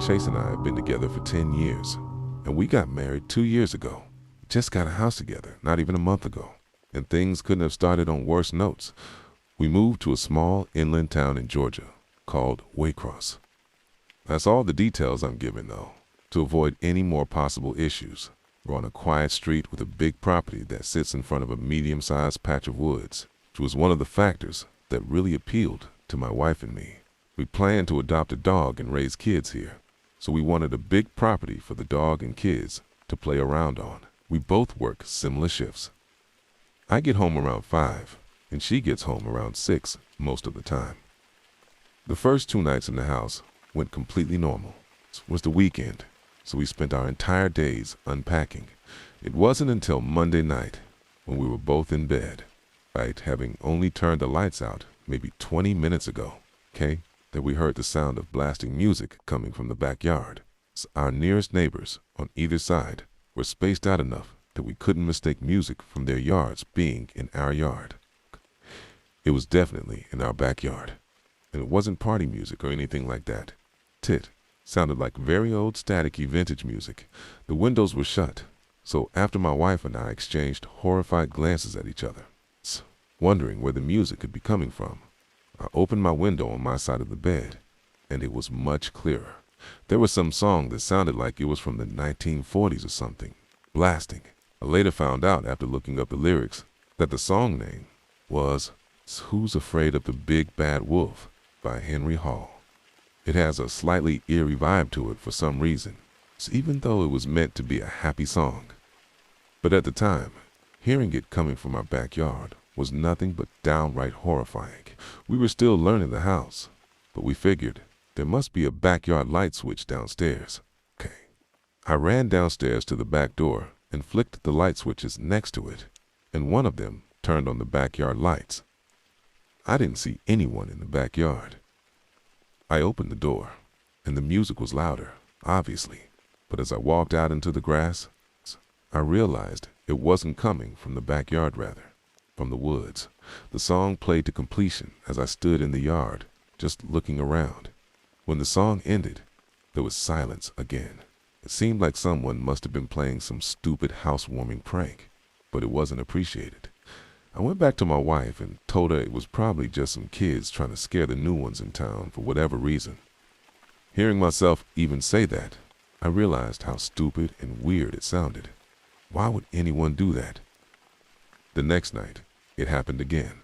Chase and I have been together for 10 years, and we got married 2 years ago. Just got a house together, not even a month ago, and things couldn't have started on worse notes. We moved to a small inland town in Georgia called Waycross. That's all the details I'm giving, though, to avoid any more possible issues. We're on a quiet street with a big property that sits in front of a medium-sized patch of woods, which was one of the factors that really appealed to my wife and me. We planned to adopt a dog and raise kids here, so we wanted a big property for the dog and kids to play around on. We both work similar shifts. I get home around 5, and she gets home around 6 most of the time. The first 2 nights in the house went completely normal. It was the weekend, so we spent our entire days unpacking. It wasn't until Monday night, when we were both in bed, right, having only turned the lights out maybe 20 minutes ago, that we heard the sound of blasting music coming from the backyard. Our nearest neighbors on either side were spaced out enough that we couldn't mistake music from their yards being in our yard. It was definitely in our backyard, and it wasn't party music or anything like that. It sounded like very old staticky vintage music. The windows were shut, so after my wife and I exchanged horrified glances at each other, wondering where the music could be coming from, I opened my window on my side of the bed, and it was much clearer. There was some song that sounded like it was from the 1940s or something, blasting. I later found out after looking up the lyrics that the song name was "Who's Afraid of the Big Bad Wolf" by Henry Hall. It has a slightly eerie vibe to it for some reason, even though it was meant to be a happy song. But at the time, hearing it coming from our backyard was nothing but downright horrifying. We were still learning the house, but we figured there must be a backyard light switch downstairs. I ran downstairs to the back door and flicked the light switches next to it, and one of them turned on the backyard lights. I didn't see anyone in the backyard. I opened the door, and the music was louder, obviously, but as I walked out into the grass, I realized it wasn't coming from the backyard, rather, from the woods. The song played to completion as I stood in the yard, just looking around. When the song ended, there was silence again. It seemed like someone must have been playing some stupid housewarming prank, but it wasn't appreciated. I went back to my wife and told her it was probably just some kids trying to scare the new ones in town for whatever reason. Hearing myself even say that, I realized how stupid and weird it sounded. Why would anyone do that? The next night, it happened again.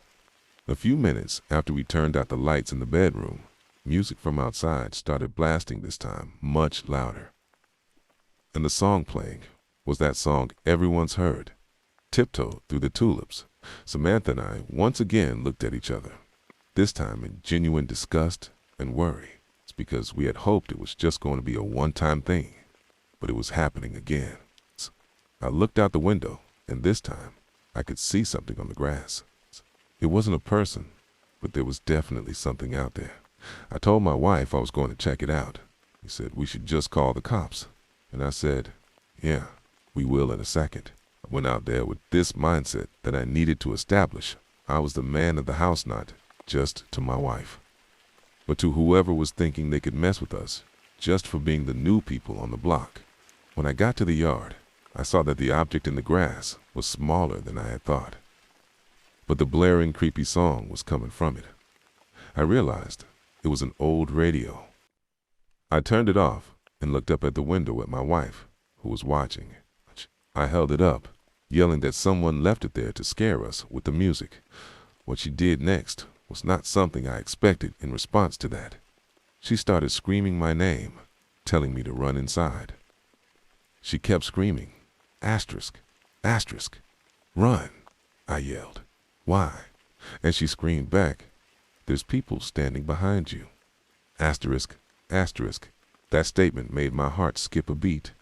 A few minutes after we turned out the lights in the bedroom, music from outside started blasting, this time much louder. And the song playing was that song everyone's heard, "Tiptoe Through the Tulips." Samantha and I once again looked at each other, this time in genuine disgust and worry. It's because we had hoped it was just going to be a one-time thing, but it was happening again. I looked out the window, and this time I could see something on the grass. It wasn't a person, but there was definitely something out there. I told my wife I was going to check it out. He said we should just call the cops, and I said, yeah, we will in a second. I went out there with this mindset that I needed to establish I was the man of the house, not just to my wife, but to whoever was thinking they could mess with us just for being the new people on the block. When I got to the yard, I saw that the object in the grass was smaller than I had thought, but the blaring, creepy song was coming from it. I realized it was an old radio. I turned it off and looked up at the window at my wife, who was watching. I held it up, yelling that someone left it there to scare us with the music. What she did next was not something I expected in response to that. She started screaming my name, telling me to run inside. She kept screaming, "Asterisk, asterisk, run," I yelled. "Why?" And she screamed back, "There's people standing behind you." Asterisk, asterisk. That statement made my heart skip a beat.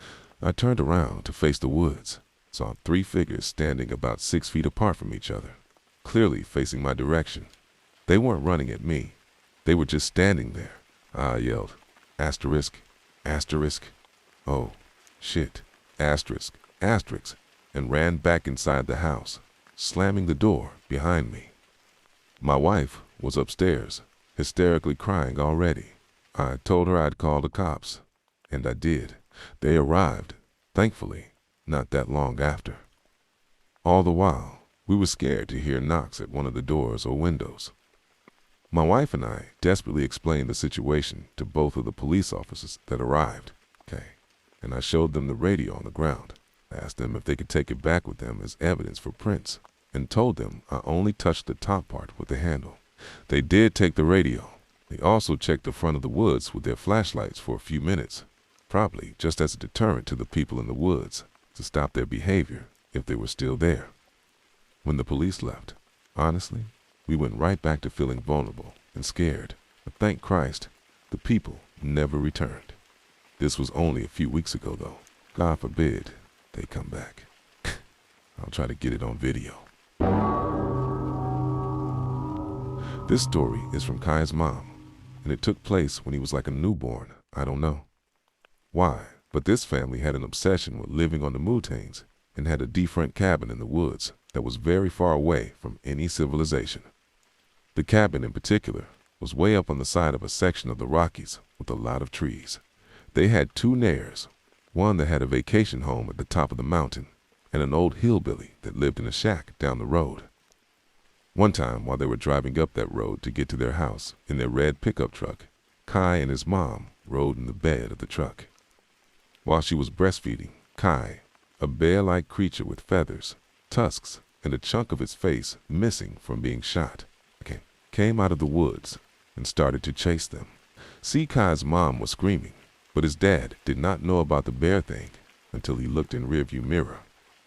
I turned around to face the woods, saw 3 figures standing about 6 feet apart from each other, clearly facing my direction. They weren't running at me. They were just standing there. I yelled, "Asterisk, asterisk, oh, shit, asterisk, asterisk," and ran back inside the house, slamming the door behind me. My wife was upstairs, hysterically crying already. I told her I'd call the cops. And I did. They arrived, thankfully, not that long after. All the while, we were scared to hear knocks at one of the doors or windows. My wife and I desperately explained the situation to both of the police officers that arrived, and I showed them the radio on the ground. I asked them if they could take it back with them as evidence for prints, and told them I only touched the top part with the handle. They did take the radio. They also checked the front of the woods with their flashlights for a few minutes, probably just as a deterrent to the people in the woods, to stop their behavior if they were still there. When the police left, honestly, we went right back to feeling vulnerable and scared. But thank Christ, the people never returned. This was only a few weeks ago, though. God forbid they come back. I'll try to get it on video. This story is from Kai's mom, and it took place when he was like a newborn. I don't know why, but this family had an obsession with living on the mountains and had a different cabin in the woods that was very far away from any civilization. The cabin in particular was way up on the side of a section of the Rockies with a lot of trees. They had two neighbors, one that had a vacation home at the top of the mountain, and an old hillbilly that lived in a shack down the road. One time, while they were driving up that road to get to their house in their red pickup truck, Kai and his mom rode in the bed of the truck. While she was breastfeeding, Kai, a bear-like creature with feathers, tusks, and a chunk of its face missing from being shot, came out of the woods and started to chase them. See, Kai's mom was screaming, but his dad did not know about the bear thing until he looked in rearview mirror,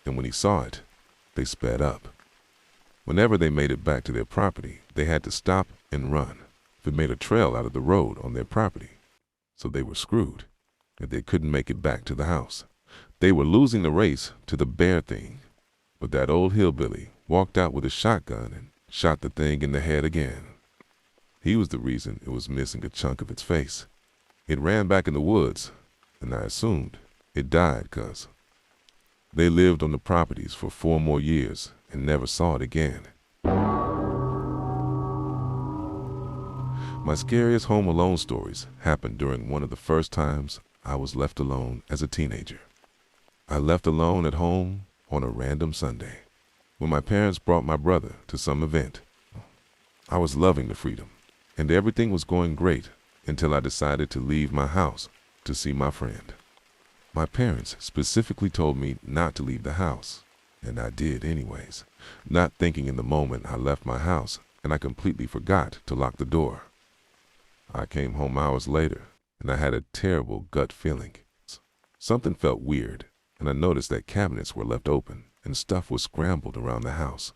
and when he saw it, they sped up. Whenever they made it back to their property, they had to stop and run. If it made a trail out of the road on their property, so they were screwed, and they couldn't make it back to the house. They were losing the race to the bear thing, but that old hillbilly walked out with a shotgun and shot the thing in the head again. He was the reason it was missing a chunk of its face. It ran back in the woods, and I assumed it died 'cause they lived on the properties for 4 more years and never saw it again. My scariest home alone stories happened during one of the first times I was left alone as a teenager. I left alone at home on a random Sunday when my parents brought my brother to some event. I was loving the freedom, and everything was going great until I decided to leave my house to see my friend. My parents specifically told me not to leave the house, and I did anyways, not thinking in the moment I left my house, and I completely forgot to lock the door. I came home hours later, and I had a terrible gut feeling. Something felt weird, and I noticed that cabinets were left open and stuff was scrambled around the house.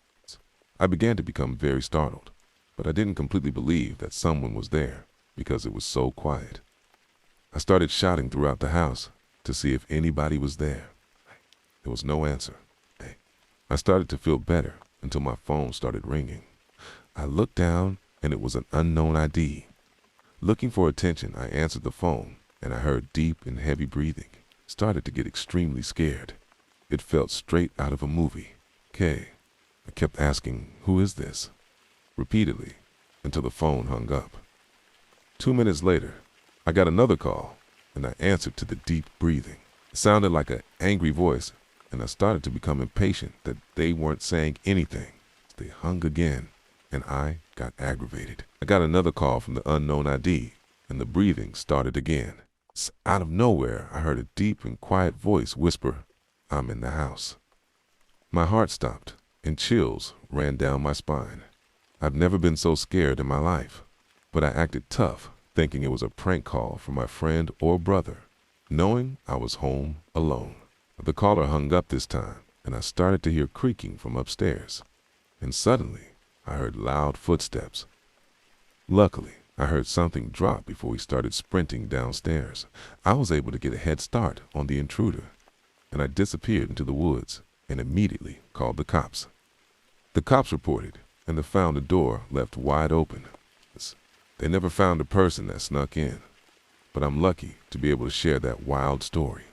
I began to become very startled, but I didn't completely believe that someone was there because it was so quiet. I started shouting throughout the house to see if anybody was there. There was no answer. I started to feel better until my phone started ringing. I looked down and it was an unknown ID. Looking for attention, I answered the phone and I heard deep and heavy breathing. Started to get extremely scared. It felt straight out of a movie. I kept asking, "Who is this?" repeatedly until the phone hung up. 2 minutes later, I got another call and I answered to the deep breathing. It sounded like an angry voice, and I started to become impatient that they weren't saying anything. They hung again, and I got aggravated. I got another call from the unknown ID, and the breathing started again. Out of nowhere, I heard a deep and quiet voice whisper, "I'm in the house." My heart stopped, and chills ran down my spine. I've never been so scared in my life, but I acted tough, thinking it was a prank call from my friend or brother, knowing I was home alone. The caller hung up this time, and I started to hear creaking from upstairs, and suddenly I heard loud footsteps. Luckily, I heard something drop before he started sprinting downstairs. I was able to get a head start on the intruder, and I disappeared into the woods and immediately called the cops. The cops reported, and they found the door left wide open. They never found the person that snuck in, but I'm lucky to be able to share that wild story.